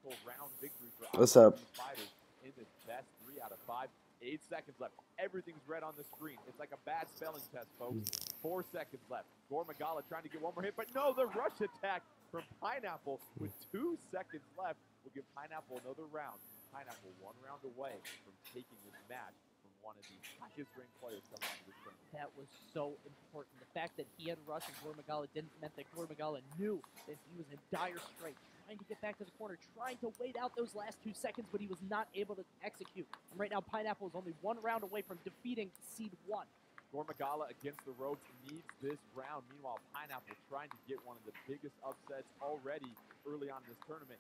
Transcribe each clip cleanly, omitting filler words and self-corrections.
monumental round victory for What's up? fighters in this best 3 out of 5. 8 seconds left. Everything's red on the screen. It's like a bad spelling test, folks. 4 seconds left. Gormagala trying to get one more hit, but no, the rush attack from Pineapple with 2 seconds left will give Pineapple another round. Pineapple 1 round away from taking this match from one of the highest ranked players coming out of this tournament. That was so important. The fact that he had rush and Gormagala didn't meant that Gormagala knew that he was in dire straits, trying to get back to the corner, trying to wait out those last 2 seconds, but he was not able to execute. And right now, Pineapple is only 1 round away from defeating Seed 1. Gormagala against the ropes needs this round. Meanwhile, Pineapple trying to get one of the biggest upsets already early on in this tournament.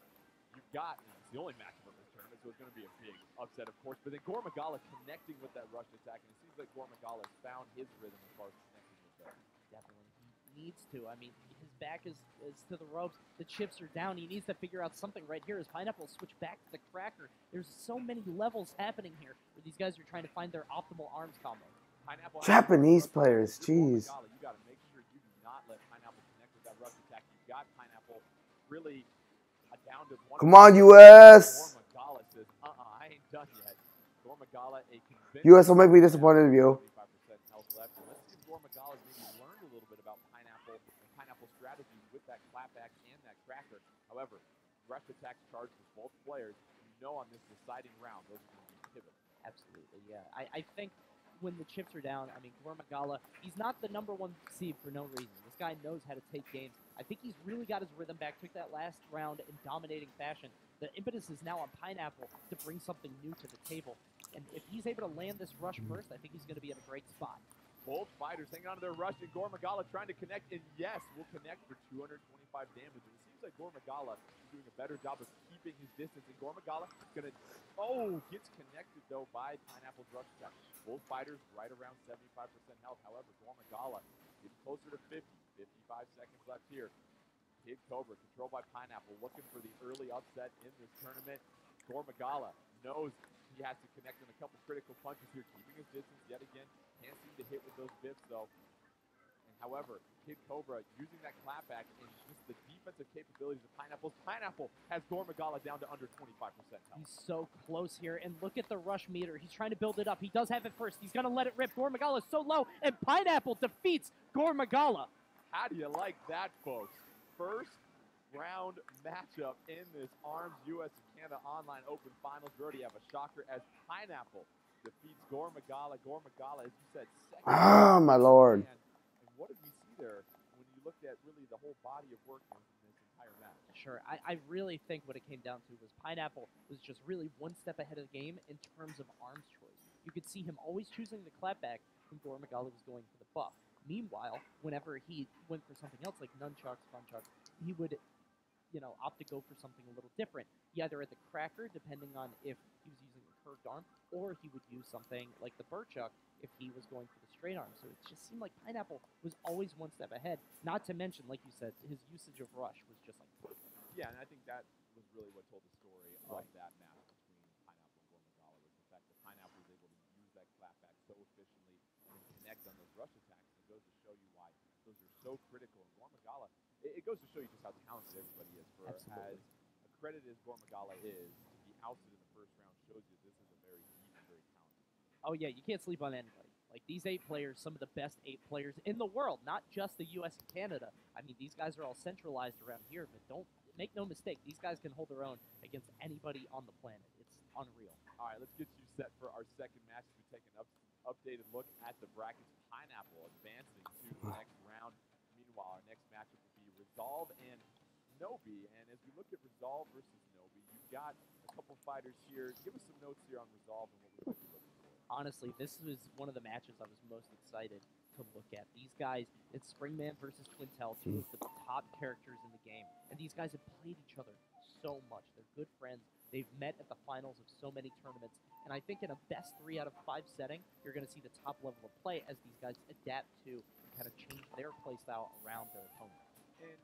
You've got, and it's the only matchup of this tournament, so it's going to be a big upset, of course. But then Gormagala connecting with that rush attack, and it seems like Gormagala has found his rhythm as far as connecting with that. Definitely. He needs to. I mean, his back is to the ropes. The chips are down. He needs to figure out something right here as Pineapple switch back to the cracker. There's so many levels happening here where these guys are trying to find their optimal arms combo. Pineapple Japanese players, jeez. You got to make sure you do not let Pineapple connect with that rush attack. You've got Pineapple really down to 1. Come on, U.S. Gormagala says, I ain't done yet. Gormagala, a convincing U.S. will make me disappointed in you. 25% health left. And let's see if Gormagala's maybe learned a little bit about Pineapple and Pineapple strategies with that clapback and that cracker. However, rush attacks charged with both players. You know on this deciding round, those are going to be pivotal. Absolutely, yeah. I think when the chips are down, I mean, Gormagala, he's not the #1 seed for no reason. This guy knows how to take games. I think he's really got his rhythm back, took that last round in dominating fashion. The impetus is now on Pineapple to bring something new to the table. And if he's able to land this rush first, I think he's going to be in a great spot. Both fighters hanging on to their rush, and Gormagala trying to connect, and yes, will connect for 225 damage. And it seems like Gormagala is doing a better job of keeping his distance, and Gormagala going to, gets connected, though, by Pineapple's rush attack. Both fighters right around 75% health. However, Gormagala getting closer to 50, 55 seconds left here. Kid Cobra, controlled by Pineapple, looking for the early upset in this tournament. Gormagala knows he has to connect on a couple critical punches here, keeping his distance yet again. Can't seem to hit with those bips, though. And however, Kid Cobra using that clapback and just the defensive capabilities of Pineapple. Pineapple has Gormagala down to under 25% health. He's so close here, and look at the rush meter. He's trying to build it up. He does have it first. He's going to let it rip. Gormagala is so low, and Pineapple defeats Gormagala. How do you like that, folks? First round matchup in this ARMS US and Canada Online Open Finals. We already have a shocker as Pineapple defeats Gormagala. Gormagala, as you said, second. Ah, my lord. And what did we see there when you looked at really the whole body of work in this entire match? Sure, I really think what it came down to was Pineapple was just really one step ahead of the game in terms of arms choice. You could see him always choosing the clapback when Gormagala was going for the buff. Meanwhile, whenever he went for something else like nunchucks, funchucks, he would, opt to go for something a little different. Either at the cracker, depending on if he was using the curved arm, or he would use something like the Burchuck if he was going for the straight arm. So it just seemed like Pineapple was always one step ahead. Not to mention, like you said, his usage of rush was just like perfect. Yeah, and I think that was really what told the story of that match between Pineapple and Gormagala, was the fact that Pineapple was able to use that clapback so efficiently and connect on those rush attacks. And it goes to show you why those are so critical. And Gormagala, it goes to show you just how talented everybody is. For Absolutely. as accredited as Gormagala is, to be ousted in the first round shows you this is a very deep and very talented team. Oh yeah, you can't sleep on anybody. Like these 8 players, some of the best 8 players in the world, not just the U.S. and Canada. I mean, these guys are all centralized around here, but don't make no mistake, these guys can hold their own against anybody on the planet. It's unreal. All right, let's get you set for our second match. We take an updated look at the brackets. Pineapple advancing to the next round. Meanwhile, our next matchup will be Resolve and Nobi. And as we look at Resolve versus Nobi, you've got a couple fighters here. Give us some notes here on Resolve and what we might be looking for. Honestly, this was one of the matches I was most excited to look at. These guys, it's Springman versus Twintel, 2 of the top characters in the game. And these guys have played each other so much. They're good friends. They've met at the finals of so many tournaments. And I think in a best 3 out of 5 setting, you're going to see the top level of play as these guys adapt to and kind of change their play style around their opponent. And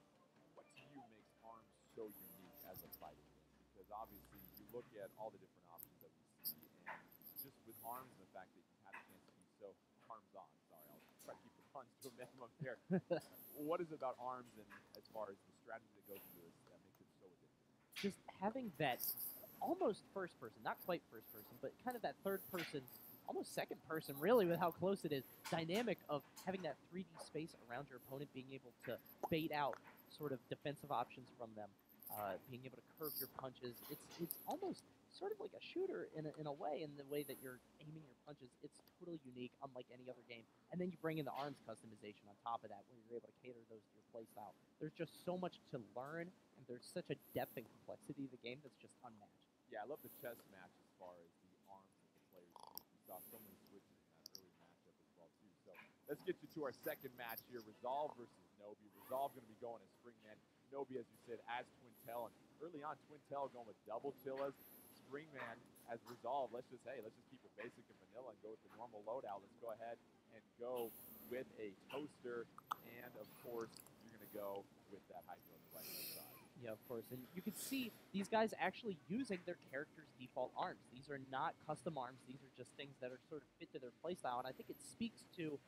what to you makes ARMS so unique as a fighting game? Because obviously you look at all the different options that we see, and just with ARMS and the fact that you've had a chance to be so arms-on, sorry, I'll try to keep the puns to a minimum here. What is it about ARMS and as far as the strategy that goes into this that makes it so addictive? Just having that almost first person, not quite first person, but kind of that third person, almost second person, really, with how close it is, dynamic of having that 3D space around your opponent, being able to bait out sort of defensive options from them, being able to curve your punches. It's almost sort of like a shooter in a way, in the way that you're aiming your punches. It's totally unique, unlike any other game. And then you bring in the arms customization on top of that, where you're able to cater those to your playstyle. There's just so much to learn, and there's such a depth and complexity to the game that's just unmatched. Yeah, I love the chess match as far as the arms that the players use. We saw so many switches in that early matchup as well, too. So let's get you to our second match here, Resolve versus Nobi. Resolve going to be going as Springman. Nobi, as you said, as Twintel. And early on, Twintel going with double Chillas. Springman as Resolve. Let's just keep it basic and vanilla and go with the normal loadout. Let's go ahead and go with a toaster. And, of course, you're going to go with that Hydro on the right-hand side. Yeah, of course. And you can see these guys actually using their character's default arms. These are not custom arms. These are just things that are sort of fit to their playstyle. And I think it speaks to,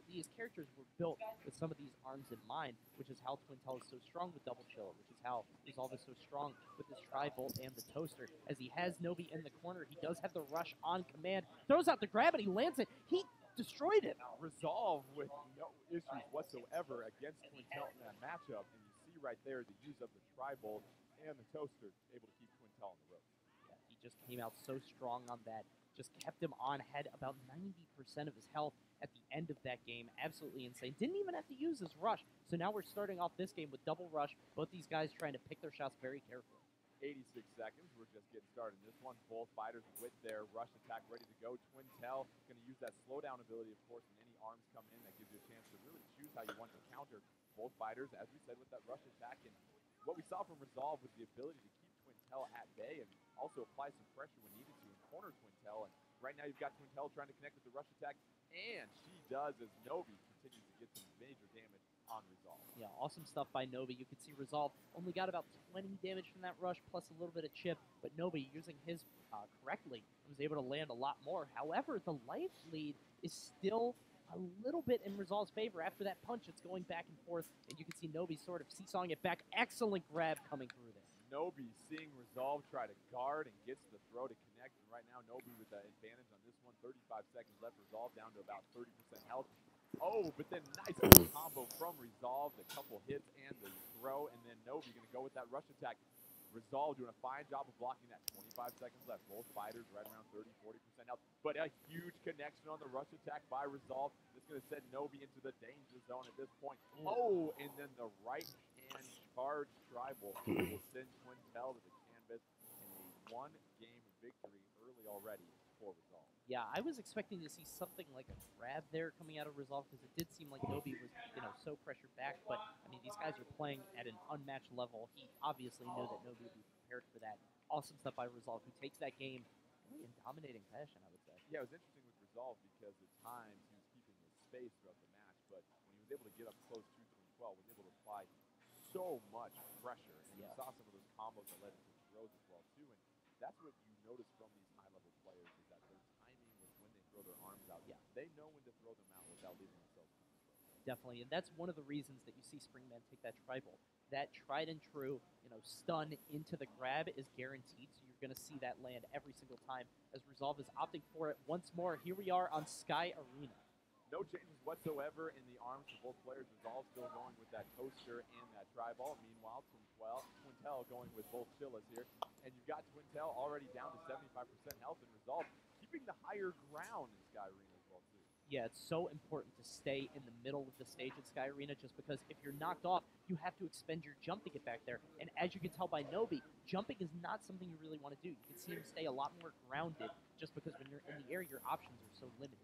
these characters were built with some of these arms in mind, which is how Twintel is so strong with Double Chill, which is how Resolve is so strong with his Tri-Bolt and the Toaster. As he has Nobi in the corner, he does have the rush on command, throws out the grab, and he lands it. He destroyed it. Resolve with no issues whatsoever against Twintel in that matchup. And you see right there the use of the Tri-Bolt and the Toaster able to keep Twintel on the ropes. Yeah, he just came out so strong on that. Just kept him on head about 90% of his health at the end of that game. Absolutely insane. Didn't even have to use his rush. So now we're starting off this game with double rush. Both these guys trying to pick their shots very carefully. 86 seconds. We're just getting started in this one. Both fighters with their rush attack ready to go. Twintel going to use that slowdown ability, of course, when any arms come in. That gives you a chance to really choose how you want to counter both fighters, as we said, with that rush attack. And what we saw from Resolve was the ability to keep Twintel at bay and also apply some pressure when needed to and corner Twintel. And right now you've got Twintel trying to connect with the rush attack, and she does, as Nobi continues to get some major damage on Resolve. Yeah, awesome stuff by Nobi. You can see Resolve only got about 20 damage from that rush, plus a little bit of chip, but Nobi, using his correctly, was able to land a lot more. However, the life lead is still a little bit in Resolve's favor. After that punch, it's going back and forth, and you can see Nobi sort of seesawing it back. Excellent grab coming through there. Nobi seeing Resolve try to guard and gets the throw to connect, and right now Nobi with the advantage on this one. 35 seconds left. Resolve down to about 30% health. Oh, but then nice little combo from Resolve, the couple hits and the throw, and then Nobi going to go with that rush attack. Resolve doing a fine job of blocking that. 25 seconds left. Both fighters right around 30-40% health, but a huge connection on the rush attack by Resolve. That's going to send Nobi into the danger zone at this point. Oh, and then the right-hand charge Tri-Bolt will send Twintel to the canvas in a one-game victory early already for Resolve. Yeah, I was expecting to see something like a grab there coming out of Resolve, because it did seem like Nobi was, so pressured back. But, I mean, these guys are playing at an unmatched level. He obviously knew that Nobi would be prepared for that. Awesome stuff by Resolve, who takes that game really in dominating fashion, I would say. Yeah, it was interesting with Resolve because at times he was keeping his space throughout the match, but when he was able to get up close to Twintel, was able to apply so much pressure. And you saw some of those combos that led to throws as well, too. And that's what you notice from these high-level players, is that their timing with when they throw their arms out. Yeah. They know when to throw them out without leaving themselves exposed. Definitely, and that's one of the reasons that you see Springman take that Tri-Bolt. That tried and true, stun into the grab is guaranteed, so you're going to see that land every single time, as Resolve is opting for it once more. Here we are on Sky Arena. No changes whatsoever in the arms for both players. Resolve still going with that Toaster and that Tri-Ball. Meanwhile, Twintel going with both Chillas here. And you've got Twintel already down to 75% health, and Resolve keeping the higher ground in Sky Arena as well, too. Yeah, it's so important to stay in the middle of the stage at Sky Arena, just because if you're knocked off, you have to expend your jump to get back there. And as you can tell by Nobi, jumping is not something you really want to do. You can see him stay a lot more grounded, just because when you're in the air, your options are so limited.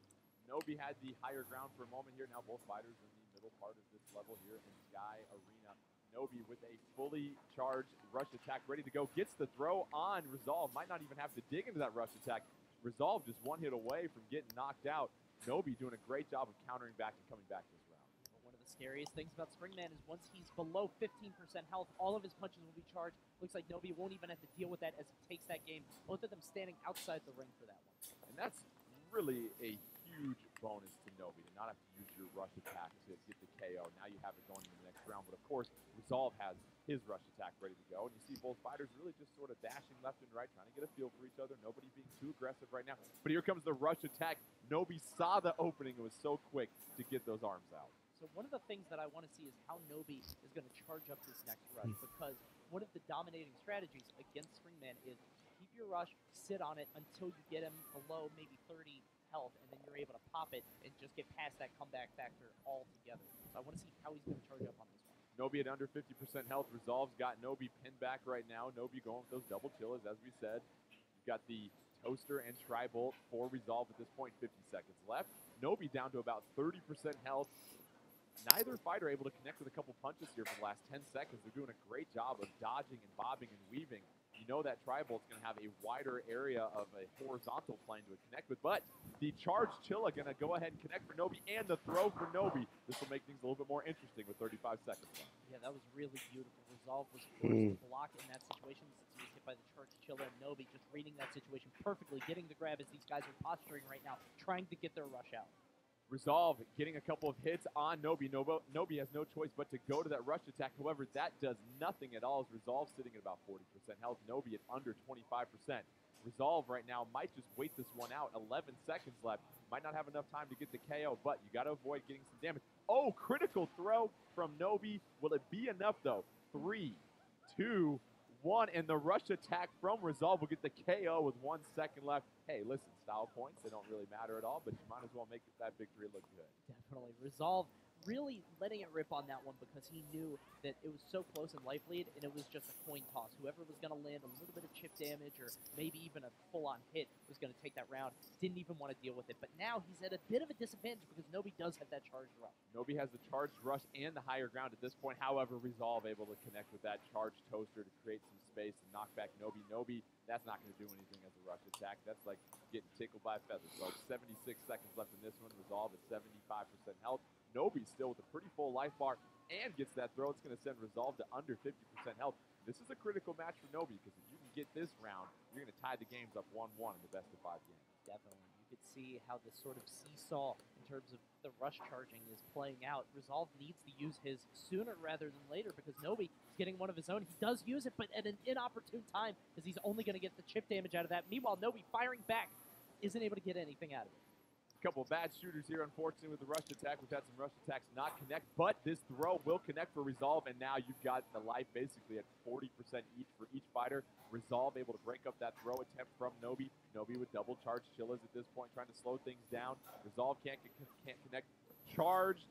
Nobi had the higher ground for a moment here. Now both fighters in the middle part of this level here in Sky Arena. Nobi with a fully charged rush attack ready to go. Gets the throw on Resolve. Might not even have to dig into that rush attack. Resolve just one hit away from getting knocked out. Nobi doing a great job of countering back and coming back this round. One of the scariest things about Springman is once he's below 15% health, all of his punches will be charged. Looks like Nobi won't even have to deal with that as he takes that game. Both of them standing outside the ring for that one. And that's really a huge bonus to Nobi to not have to use your rush attack to get the KO. Now you have it going in the next round. But of course, Resolve has his rush attack ready to go. And you see both fighters really just sort of dashing left and right, trying to get a feel for each other. Nobody being too aggressive right now. But here comes the rush attack. Nobi saw the opening. It was so quick to get those arms out. So one of the things that I want to see is how Nobi is going to charge up this next rush, because one of the dominating strategies against Springman is keep your rush, sit on it until you get him below maybe 30 health, and then you're able to pop it and just get past that comeback factor altogether. So I want to see how he's going to charge up on this one. Nobi at under 50% health. Resolve's got Nobi pinned back right now. Nobi going with those double chillas, as we said. You've got the Toaster and Tri-Bolt for Resolve at this point. 50 seconds left. Nobi down to about 30% health. Neither fighter able to connect with a couple punches here for the last 10 seconds. They're doing a great job of dodging and bobbing and weaving. You know that Tri-Bolt's going to have a wider area of a horizontal plane to connect with, but the charged Chilla going to go ahead and connect for Nobi, and the throw for Nobi. This will make things a little bit more interesting with 35 seconds left. Yeah, that was really beautiful. Resolve was forced to block in that situation since he was hit by the charged Chilla, and Nobi just reading that situation perfectly, getting the grab as these guys are posturing right now, trying to get their rush out. Resolve getting a couple of hits on Nobi. Nobi has no choice but to go to that rush attack. However, that does nothing at all as Resolve sitting at about 40% health. Nobi at under 25%. Resolve right now might just wait this one out. 11 seconds left. Might not have enough time to get the KO, but you got to avoid getting some damage. Oh, critical throw from Nobi. Will it be enough, though? 3, 2, 1, and the rush attack from Resolve will get the KO with 1 second left. Hey, listen, style points, they don't really matter at all, but you might as well make that victory look good. Definitely. Resolve really letting it rip on that one because he knew that it was so close in life lead, and it was just a coin toss. Whoever was going to land a little bit of chip damage or maybe even a full-on hit was going to take that round. Didn't even want to deal with it. But now he's at a bit of a disadvantage because Nobi does have that charged rush. Nobi has the charged rush and the higher ground at this point. However, Resolve able to connect with that charged Toaster to create some space and knock back Nobi. Nobi, that's not going to do anything as a rush attack. That's like getting tickled by a feather. So 76 seconds left in this one. Resolve at 75% health. Nobi still with a pretty full life bar and gets that throw. It's going to send Resolve to under 50% health. This is a critical match for Nobi because if you can get this round, you're going to tie the games up 1-1 in the best of 5 games. Definitely. You could see how this sort of seesaw in terms of the rush charging is playing out. Resolve needs to use his sooner rather than later because Nobi is getting one of his own. He does use it, but at an inopportune time because he's only going to get the chip damage out of that. Meanwhile, Nobi firing back isn't able to get anything out of it. Couple of bad shooters here, unfortunately, with the rush attack. We've had some rush attacks not connect, but this throw will connect for Resolve, and now you've got the life basically at 40% each for each fighter. Resolve able to break up that throw attempt from Nobi. Nobi with double charge Chillas at this point, trying to slow things down. Resolve can't connect. Charge,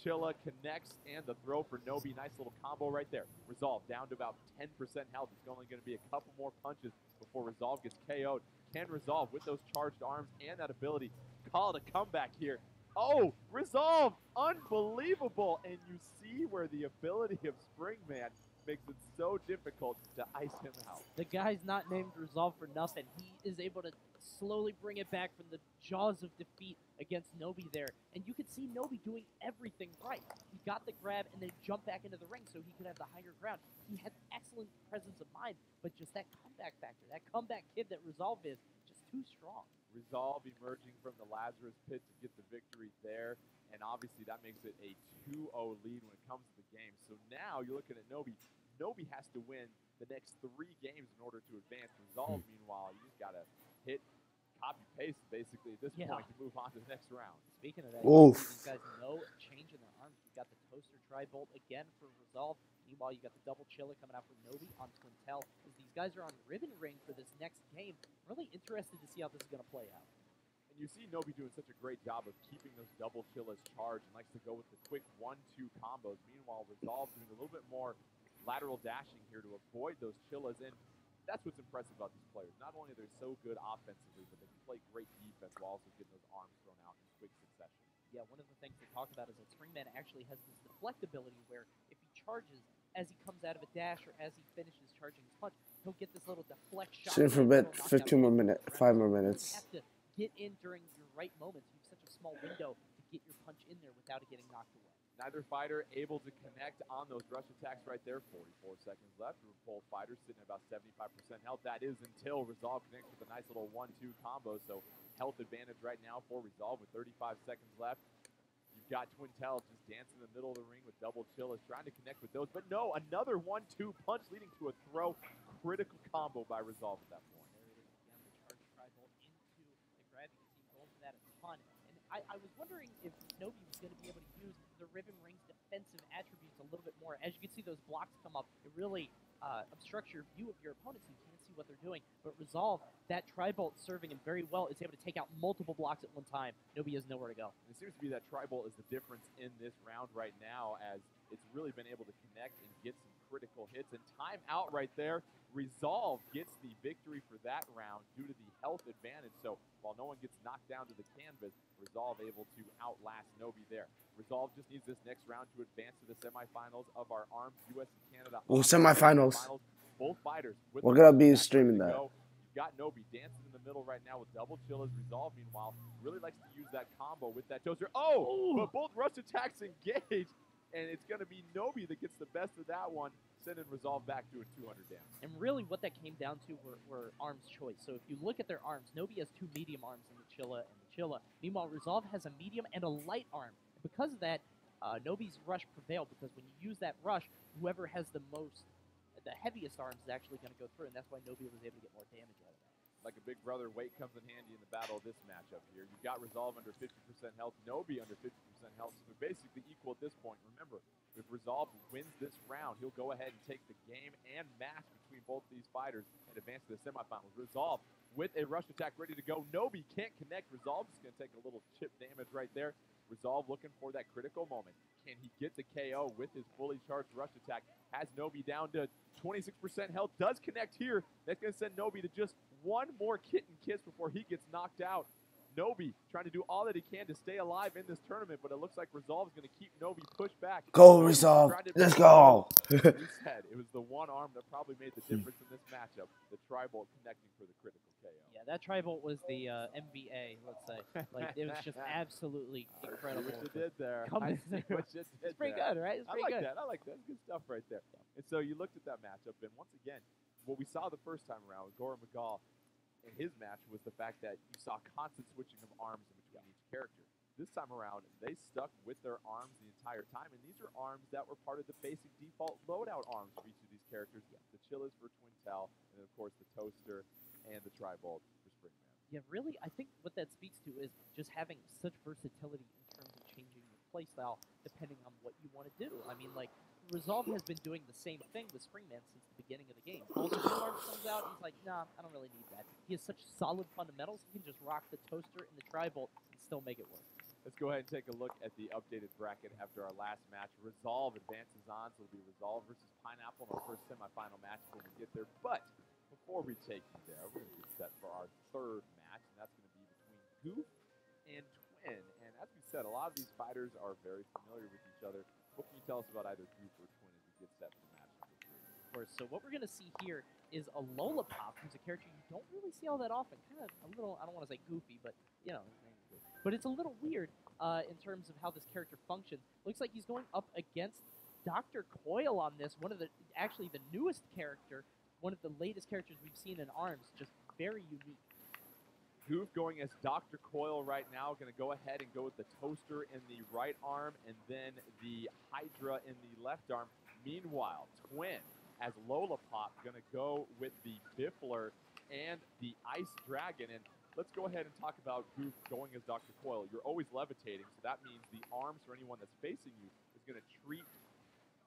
Chilla connects, and the throw for Nobi. Nice little combo right there. Resolve down to about 10% health. It's only going to be a couple more punches before Resolve gets KO'd. Can Resolve, with those charged arms and that ability, call it a comeback here? Oh, Resolve, unbelievable. And you see where the ability of Springman makes it so difficult to ice him out. The guy's not named Resolve for nothing. He is able to slowly bring it back from the jaws of defeat against Nobi there. And you could see Nobi doing everything right. He got the grab and then jumped back into the ring so he could have the higher ground. He had excellent presence of mind, but just that comeback factor, that comeback kid that Resolve is, just too strong. Resolve emerging from the Lazarus pit to get the victory there, and obviously that makes it a 2-0 lead when it comes to the game. So now you're looking at Nobi. Nobi has to win the next 3 games in order to advance. Resolve, meanwhile, you just got to hit copy-paste basically at this point to move on to the next round. Speaking of that, Oof. these guys no change in their arms. You got the Toaster Tri-Bolt again for Resolve. Meanwhile, you got the double Chilla coming out for Nobi on Twintel. As these guys are on ribbon ring for this next game, really interested to see how this is going to play out. And you see Nobi doing such a great job of keeping those double Chillas charged and likes to go with the quick 1-2 combos. Meanwhile, Resolve doing a little bit more lateral dashing here to avoid those Chillas. And that's what's impressive about these players. Not only are they so good offensively, but they can play great defense while also getting those arms thrown out in quick succession. Yeah, one of the things they talk about is that Springman actually has this deflect ability where if he charges as he comes out of a dash or as he finishes charging his punch, he'll get this little deflect shot. Shoot for a bit, 15 more minutes, 5 more minutes. You have to get in during your right moments. You have such a small window to get your punch in there without it getting knocked away. Neither fighter able to connect on those rush attacks right there. 44 seconds left. Both fighters sitting at about 75% health. That is until Resolve connects with a nice little 1-2 combo. So health advantage right now for Resolve with 35 seconds left. You've got Twintel just dancing in the middle of the ring with double chill, is trying to connect with those. But no, another 1-2 punch leading to a throw. Critical combo by Resolve at that point. There it is again, the charge tribal into the grab. You can see him going for that a ton. And I was wondering if Nobi was going to be able to use the Riven Ring's defensive attributes a little bit more. As you can see those blocks come up, it really obstructs your view of your opponent, so you can't see what they're doing. But Resolve, that Tri-Bolt serving him very well, is able to take out multiple blocks at one time. Nobi has nowhere to go. It seems to be that Tri-Bolt is the difference in this round right now, as it's really been able to connect and get some critical hits. And timeout right there. Resolve gets the victory for that round due to the health advantage. So while no one gets knocked down to the canvas, Resolve able to outlast Nobi there. Resolve just needs this next round to advance to the semifinals of our ARMS US and Canada. Oh, semifinals. Both fighters. We're going to be streaming that. You've got Nobi dancing in the middle right now with double chill as Resolve, meanwhile, really likes to use that combo with that toaster. Oh, but both rush attacks engage, and it's going to be Nobi that gets the best of that one, sending Resolve back to a 200 damage. And really what that came down to were arms choice. So if you look at their arms, Nobi has two medium arms in the Chilla and the Chilla. Meanwhile, Resolve has a medium and a light arm. And because of that, Nobi's rush prevailed, because when you use that rush, whoever has the heaviest arms is actually going to go through, and that's why Nobi was able to get more damage out of that. Like a big brother, weight comes in handy in the battle of this matchup here. You've got Resolve under 50% health, Nobi under 50% health, so they're basically equal at this point. Remember, if Resolve wins this round, he'll go ahead and take the game and match between both these fighters and advance to the semifinals. Resolve with a rush attack ready to go. Nobi can't connect. Resolve is going to take a little chip damage right there. Resolve looking for that critical moment. Can he get the KO with his fully charged rush attack? Has Nobi down to 26% health. Does connect here. That's going to send Nobi to just one more kitten kiss before he gets knocked out. Nobi trying to do all that he can to stay alive in this tournament, but it looks like Resolve is going to keep Nobi pushed back. Go, Resolve. Let's go. We said it was the one arm that probably made the difference in this matchup, the Tri-Bolt connecting for the critical KO. Yeah, that Tri-Bolt was the MVA, let's say. Like, it was just absolutely incredible. What you did there. It's pretty good, right? It's pretty good. I like that. It's good stuff right there. And so you looked at that matchup, and once again, what we saw the first time around with Gora Magal in his match was the fact that you saw constant switching of arms in between each character. This time around, they stuck with their arms the entire time, and these are arms that were part of the basic default loadout arms for each of these characters. The Chillas for Twintel, and then of course the Toaster and the Tri-Bolt for Springman. Yeah, really, I think what that speaks to is just having such versatility in terms of changing your playstyle depending on what you want to do. I mean, like, Resolve has been doing the same thing with Springman since the beginning of the game. Also, Arm comes out, and he's like, nah, I don't really need that. He has such solid fundamentals, he can just rock the Toaster and the Tri-Bolt and still make it work. Let's go ahead and take a look at the updated bracket after our last match. Resolve advances on, so it'll be Resolve versus Pineapple in our first semifinal match when we get there. But before we take you there, we're going to get set for our third match, and that's going to be between Goof and Twin. And as we said, a lot of these fighters are very familiar with each other. What can you tell us about either Goof or Twin as we get set for match number 3? Of course, so what we're going to see here is a Lollipop, who's a character you don't really see all that often. Kind of a little, I don't want to say goofy, but, you know, but it's a little weird in terms of how this character functions. Looks like he's going up against Dr. Coil on this, actually the newest character, one of the latest characters we've seen in ARMS, just very unique. Goof going as Dr. Coil right now, going to go ahead and go with the Toaster in the right arm and then the Hydra in the left arm. Meanwhile, Twin as Lollipop going to go with the Biffler and the Ice Dragon. And let's go ahead and talk about Goof going as Dr. Coil. You're always levitating, so that means the arms for anyone that's facing you is going to treat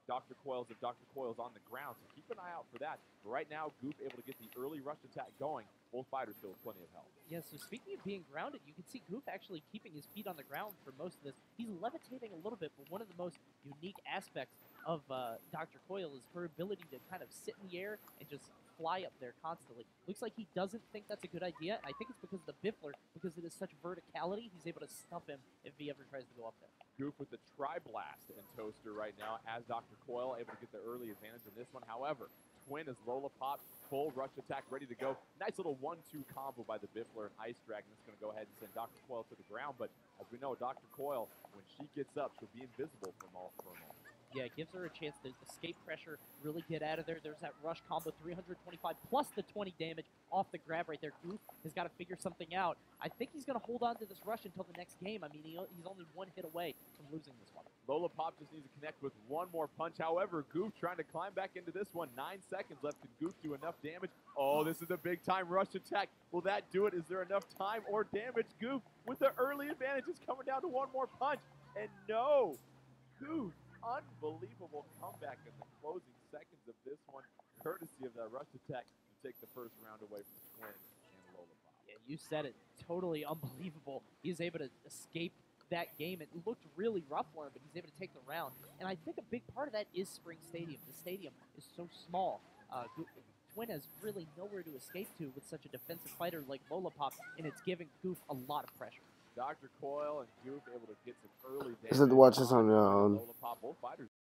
Dr. Coils if Dr. Coil's on the ground. So keep an eye out for that. But right now, Goof able to get the early rush attack going. Both fighters still have plenty of health. Yeah, so speaking of being grounded, you can see Goof actually keeping his feet on the ground for most of this. He's levitating a little bit, but one of the most unique aspects of Dr. Coil is her ability to kind of sit in the air and just fly up there constantly. Looks like he doesn't think that's a good idea, and I think it's because of the Biffler, because it is such verticality, he's able to stuff him if he ever tries to go up there. Goof with the Tri-Blast and Toaster right now as Dr. Coil able to get the early advantage in this one. However, Twin as Lollipop, full rush attack ready to go. Nice little 1-2 combo by the Biffler and Ice Dragon. That's going to go ahead and send Dr. Coil to the ground. But as we know, Dr. Coil, when she gets up, she'll be invisible for a moment. Yeah, it gives her a chance to escape pressure, really get out of there. There's that rush combo, 325 plus the 20 damage off the grab right there. Goof has got to figure something out. I think he's going to hold on to this rush until the next game. I mean, he's only one hit away from losing this one. Lollipop just needs to connect with one more punch. However, Goof trying to climb back into this one. 9 seconds left. Can Goof do enough damage? Oh, this is a big-time rush attack. Will that do it? Is there enough time or damage? Goof with the early advantage is coming down to one more punch. And no, Goof. Unbelievable comeback in the closing seconds of this one, courtesy of that rush attack to take the first round away from Twin and Lollipop. Yeah, you said it. Totally unbelievable. He's able to escape that game. It looked really rough for him, but he's able to take the round. And I think a big part of that is Spring Stadium. The stadium is so small. Twin has really nowhere to escape to with such a defensive fighter like Lollipop, and it's giving Goof a lot of pressure. Dr. Coil and Goof able to get some early damage. Is it watch this on your own? Lollipop, both fighters